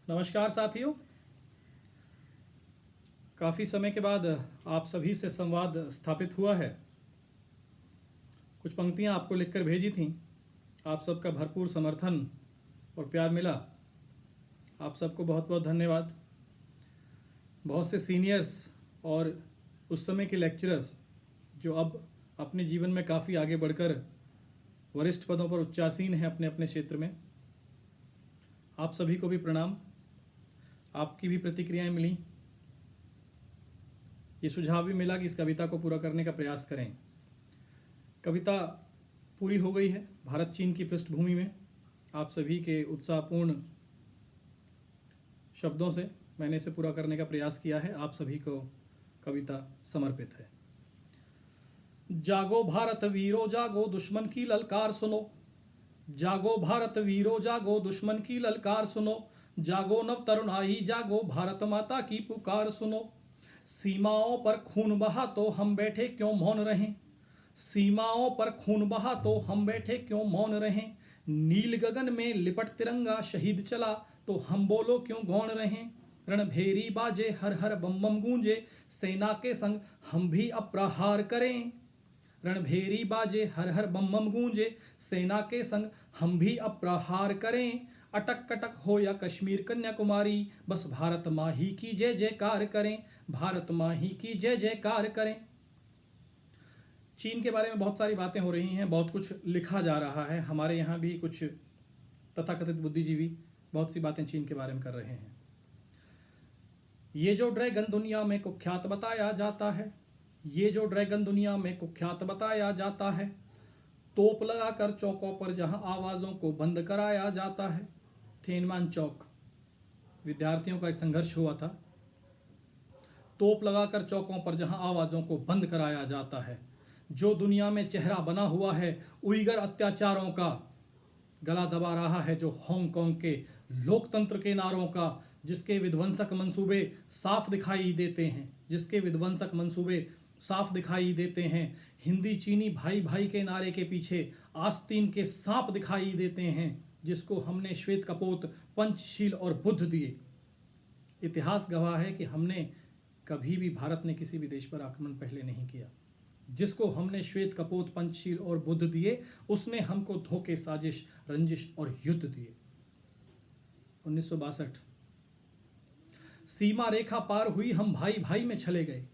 नमस्कार साथियों। काफ़ी समय के बाद आप सभी से संवाद स्थापित हुआ है। कुछ पंक्तियां आपको लिखकर भेजी थीं। आप सबका भरपूर समर्थन और प्यार मिला। आप सबको बहुत बहुत धन्यवाद। बहुत से सीनियर्स और उस समय के लेक्चरर्स जो अब अपने जीवन में काफ़ी आगे बढ़कर वरिष्ठ पदों पर उच्चासीन हैं अपने अपने क्षेत्र में, आप सभी को भी प्रणाम। आपकी भी प्रतिक्रियाएं मिली। ये सुझाव भी मिला कि इस कविता को पूरा करने का प्रयास करें। कविता पूरी हो गई है भारत चीन की पृष्ठभूमि में। आप सभी के उत्साहपूर्ण शब्दों से मैंने इसे पूरा करने का प्रयास किया है। आप सभी को कविता समर्पित है। जागो भारत वीरो जागो, दुश्मन की ललकार सुनो। जागो भारत वीरो जागो, दुश्मन की ललकार सुनो। जागो नव तरुणाई जागो, भारत माता की पुकार सुनो। सीमाओं पर खून बहा तो हम बैठे क्यों मौन रहें। सीमाओं पर खून बहा तो हम बैठे क्यों मौन रहें। नील गगन में लिपट तिरंगा शहीद चला तो हम बोलो क्यों गौण रहें। रणभेरी बाजे हर हर बम बम गूंजे, सेना के संग हम भी अब प्रहार करें। रणभेरी बाजे हर हर बम बम गूंजे, सेना के संग हम भी अब प्रहार करें। अटक कटक हो या कश्मीर कन्याकुमारी, बस भारत माँ ही की जय जयकार करें। भारत माँ ही की जय जयकार करें। चीन के बारे में बहुत सारी बातें हो रही हैं, बहुत कुछ लिखा जा रहा है। हमारे यहाँ भी कुछ तथाकथित बुद्धिजीवी बहुत सी बातें चीन के बारे में कर रहे हैं। ये जो ड्रैगन दुनिया में कुख्यात बताया जाता है, ये जो ड्रैगन दुनिया में कुख्यात बताया जाता है, तोप लगाकर चौकों पर जहां आवाजों को बंद कराया जाता है। थेनमान चौक विद्यार्थियों का एक संघर्ष हुआ था। तोप लगाकर चौकों पर जहां आवाजों को बंद कराया जाता है। जो दुनिया में चेहरा बना हुआ है उइगर अत्याचारों का, गला दबा रहा है जो हांगकांग के लोकतंत्र के नारों का, जिसके विध्वंसक मंसूबे साफ दिखाई देते हैं, जिसके विध्वंसक मंसूबे साफ दिखाई देते हैं। हिंदी चीनी भाई भाई के नारे के पीछे आस्तीन के सांप दिखाई देते हैं, जिसको हमने श्वेत कपोत पंचशील और बुद्ध दिए। इतिहास गवाह है कि हमने कभी भी, भारत ने किसी भी देश पर आक्रमण पहले नहीं किया। जिसको हमने श्वेत कपोत पंचशील और बुद्ध दिए, उसने हमको धोखे, साजिश, रंजिश और युद्ध दिए। 1962 सीमा रेखा पार हुई हम भाई भाई में चले गए।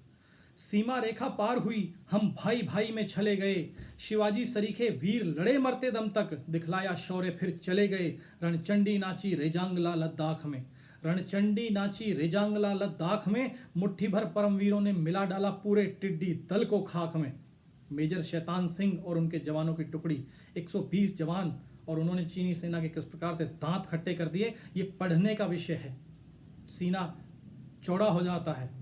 सीमा रेखा पार हुई हम भाई भाई में चले गए। शिवाजी सरीखे वीर लड़े मरते दम तक, दिखलाया शौर्य फिर चले गए। रणचंडी नाची रेजांगला लद्दाख में, रणचंडी नाची रेजांगला लद्दाख में। मुट्ठी भर परमवीरों ने मिला डाला पूरे टिड्डी दल को खाक में। मेजर शैतान सिंह और उनके जवानों की टुकड़ी, 120 जवान, और उन्होंने चीनी सेना के किस प्रकार से दांत खट्टे कर दिए, ये पढ़ने का विषय है। सीना चौड़ा हो जाता है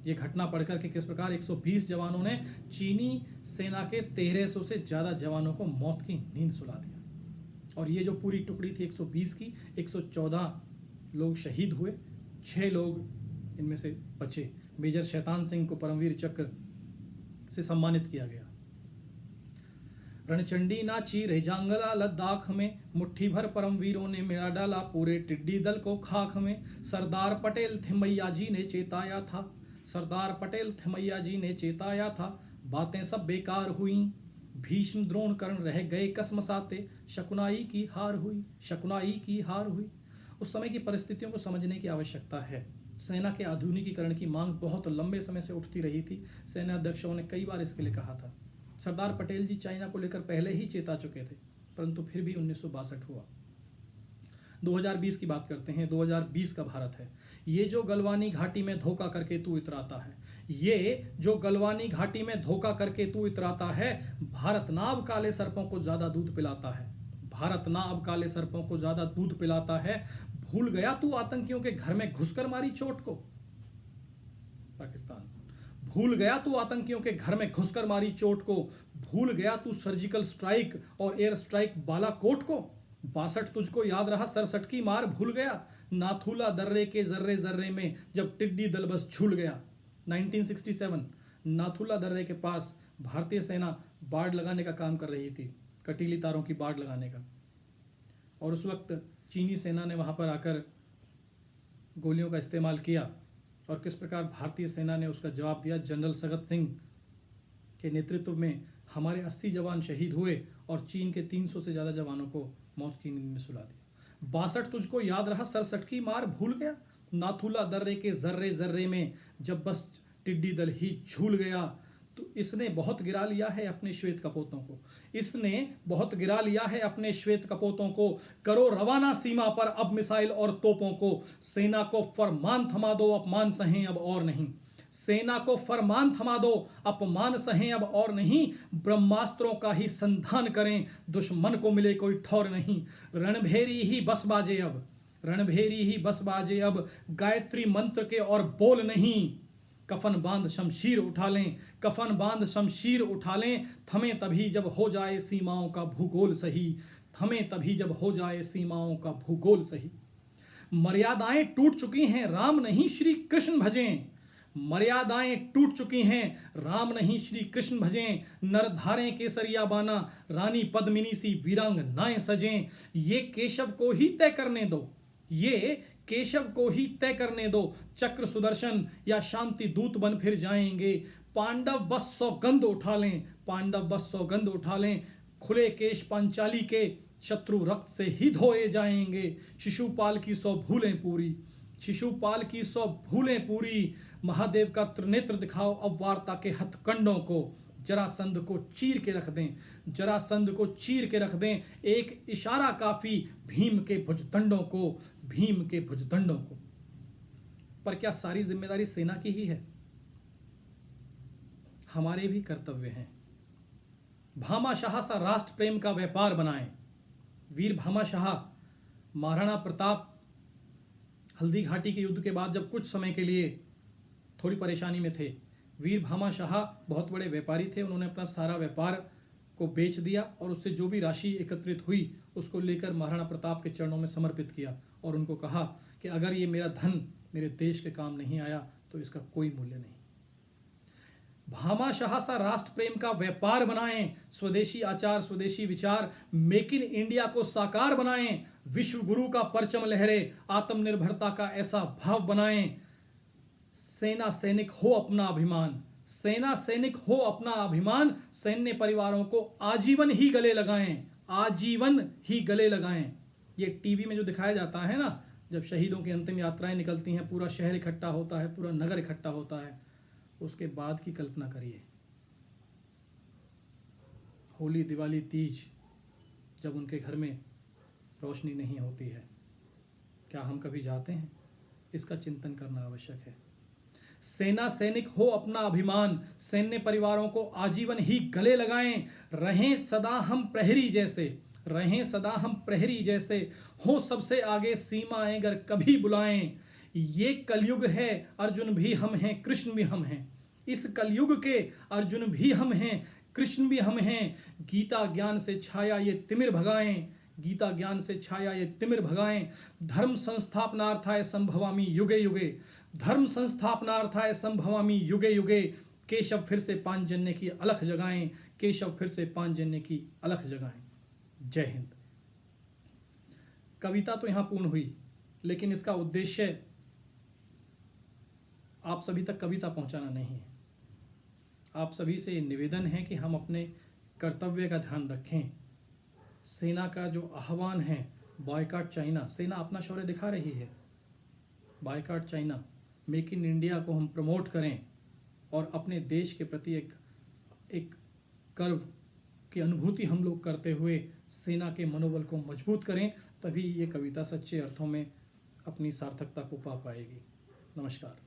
ये घटना पढ़कर के किस प्रकार 120 जवानों ने चीनी सेना के 1300 से ज्यादा जवानों को मौत की नींद सुला दिया। और ये जो पूरी टुकड़ी थी 120 की, 114 लोग शहीद हुए, 6 लोग इनमें से बचे। मेजर शैतान सिंह को परमवीर चक्र से सम्मानित किया गया। रणचंडी नाची रेजांगला लद्दाख में, मुट्ठी भर परमवीरों ने मिला डाला पूरे टिड्डी दल को खाक में। सरदार पटेल थिमैया जी ने चेताया था, सरदार पटेल थिमैया जी ने चेताया था। बातें सब बेकार हुई, भीष्म द्रोण कर्ण रह गए कसमसाते। शकुनाई की हार हुई, शकुनाई की हार हुई। उस समय की परिस्थितियों को समझने की आवश्यकता है। सेना के आधुनिकीकरण की मांग बहुत लंबे समय से उठती रही थी। सेना अध्यक्षों ने कई बार इसके लिए कहा था। सरदार पटेल जी चाइना को लेकर पहले ही चेता चुके थे, परंतु फिर भी 1962 हुआ। 2020 की बात करते हैं। 2020 का भारत है। ये जो गलवानी घाटी में धोखा करके तू इतराता है, ये जो गलवानी घाटी में धोखा करके तू इतराता है। भारत ना अब काले सर्पों को ज्यादा दूध पिलाता है, भारत ना अब काले सर्पों को ज्यादा दूध पिलाता है। भूल गया तू आतंकियों के घर में घुसकर मारी चोट को। पाकिस्तान, भूल गया तू आतंकियों के घर में घुसकर मारी चोट को। भूल गया तू सर्जिकल स्ट्राइक और एयर स्ट्राइक बालाकोट को। 62 तुझको याद रहा, 67 की मार भूल गया। नाथूला दर्रे के जर्रे जर्रे में जब टिड्डी दल बस झूल गया। 1967 नाथूला दर्रे के पास भारतीय सेना बाड़ लगाने का काम कर रही थी, कटीली तारों की बाड़ लगाने का। और उस वक्त चीनी सेना ने वहां पर आकर गोलियों का इस्तेमाल किया और किस प्रकार भारतीय सेना ने उसका जवाब दिया। जनरल सगत सिंह के नेतृत्व में हमारे 80 जवान शहीद हुए और चीन के 300 से ज़्यादा जवानों को मौत की नींद में सुला दिया। 62 तुझको याद रहा, 67 की मार भूल गया। नाथुला दर्रे के जर्रे जर्रे में जब बस टिड्डी दल ही झूल गया। तो इसने बहुत गिरा लिया है अपने श्वेत कपोतों को, इसने बहुत गिरा लिया है अपने श्वेत कपोतों को। करो रवाना सीमा पर अब मिसाइल और तोपों को। सेना को फरमान थमा दो, अपमान सहें अब और नहीं। सेना को फरमान थमा दो, अपमान सहें अब और नहीं। ब्रह्मास्त्रों का ही संधान करें, दुश्मन को मिले कोई ठौर नहीं। रणभेरी ही बस बाजे अब, रणभेरी ही बस बाजे अब। गायत्री मंत्र के और बोल नहीं। कफन बांध शमशीर उठा लें, कफन बांध शमशीर उठा लें। थमें तभी जब हो जाए सीमाओं का भूगोल सही, थमें तभी जब हो जाए सीमाओं का भूगोल सही। मर्यादाएं टूट चुकी हैं, राम नहीं श्री कृष्ण भजें। मर्यादाएं टूट चुकी हैं, राम नहीं श्री कृष्ण भजें। नरधारें केसरिया बाना, रानी पद्मिनी सी वीरांगनाएं सजें। ये केशव को ही तय करने दो, ये केशव को ही तय करने दो। चक्र सुदर्शन या शांति दूत बन फिर जाएंगे। पांडव बस सौगंध उठा लें, पांडव बस सौगंध उठा लें। खुले केश पांचाली के शत्रु रक्त से ही धोए जाएंगे। शिशुपाल की 100 भूलें पूरी, शिशुपाल की 100 भूलें पूरी। महादेव का त्रिनेत्र दिखाओ अब वार्ता के हथकंडों को। जरासंध को चीर के रख दें, जरासंध को चीर के रख दें। एक इशारा काफी भीम के भुजदंडों को, भीम के भुजदंडों को। पर क्या सारी जिम्मेदारी सेना की ही है? हमारे भी कर्तव्य हैं। भामाशाह सा राष्ट्र प्रेम का व्यापार बनाएं। वीर भामाशाह महाराणा प्रताप हल्दी घाटी के युद्ध के बाद जब कुछ समय के लिए थोड़ी परेशानी में थे, वीर भामाशाह बहुत बड़े व्यापारी थे। उन्होंने अपना सारा व्यापार को बेच दिया और उससे जो भी राशि एकत्रित हुई उसको लेकर महाराणा प्रताप के चरणों में समर्पित किया और उनको कहा कि अगर ये मेरा धन मेरे देश के काम नहीं आया तो इसका कोई मूल्य नहीं। भामाशाह सा राष्ट्र प्रेम का व्यापार बनाएं। स्वदेशी आचार, स्वदेशी विचार, मेक इन इंडिया को साकार बनाएं। विश्व गुरु का परचम लहरे, आत्मनिर्भरता का ऐसा भाव बनाएं। सेना सैनिक हो अपना अभिमान, सेना सैनिक हो अपना अभिमान। सैन्य परिवारों को आजीवन ही गले लगाएं, आजीवन ही गले लगाएं। ये टीवी में जो दिखाया जाता है ना, जब शहीदों की अंतिम यात्राएं निकलती हैं, पूरा शहर इकट्ठा होता है, पूरा नगर इकट्ठा होता है, उसके बाद की कल्पना करिए। होली, दिवाली, तीज, जब उनके घर में रोशनी नहीं होती है, क्या हम कभी जाते हैं? इसका चिंतन करना आवश्यक है। सेना सैनिक हो अपना अभिमान, सैन्य परिवारों को आजीवन ही गले लगाएं। रहें सदा हम प्रहरी जैसे, रहें सदा हम प्रहरी जैसे। हो सबसे आगे सीमाएं अगर कभी बुलाएं। ये कलयुग है, अर्जुन भी हम हैं, कृष्ण भी हम हैं। इस कलयुग के अर्जुन भी हम हैं, कृष्ण भी हम हैं। गीता ज्ञान से छाया ये तिमिर भगाएं, गीता ज्ञान से छाया ये तिमिर भगाएं। धर्म संस्थापनार्थाय संभवामि युगे युगे, धर्म संस्थापनार्थाय संभवामि युगे युगे। केशव फिर से पांचजन्य की अलख जगाएं, केशव फिर से पांचजन्य की अलख जगाएं। जय हिंद। कविता तो यहां पूर्ण हुई, लेकिन इसका उद्देश्य आप सभी तक कविता पहुंचाना नहीं है। आप सभी से निवेदन है कि हम अपने कर्तव्य का ध्यान रखें। सेना का जो आह्वान है, बॉयकॉट चाइना, सेना अपना शौर्य दिखा रही है। Boycott China, make in India को हम प्रमोट करें और अपने देश के प्रति एक गर्व की अनुभूति हम लोग करते हुए सेना के मनोबल को मजबूत करें। तभी ये कविता सच्चे अर्थों में अपनी सार्थकता को पा पाएगी। नमस्कार।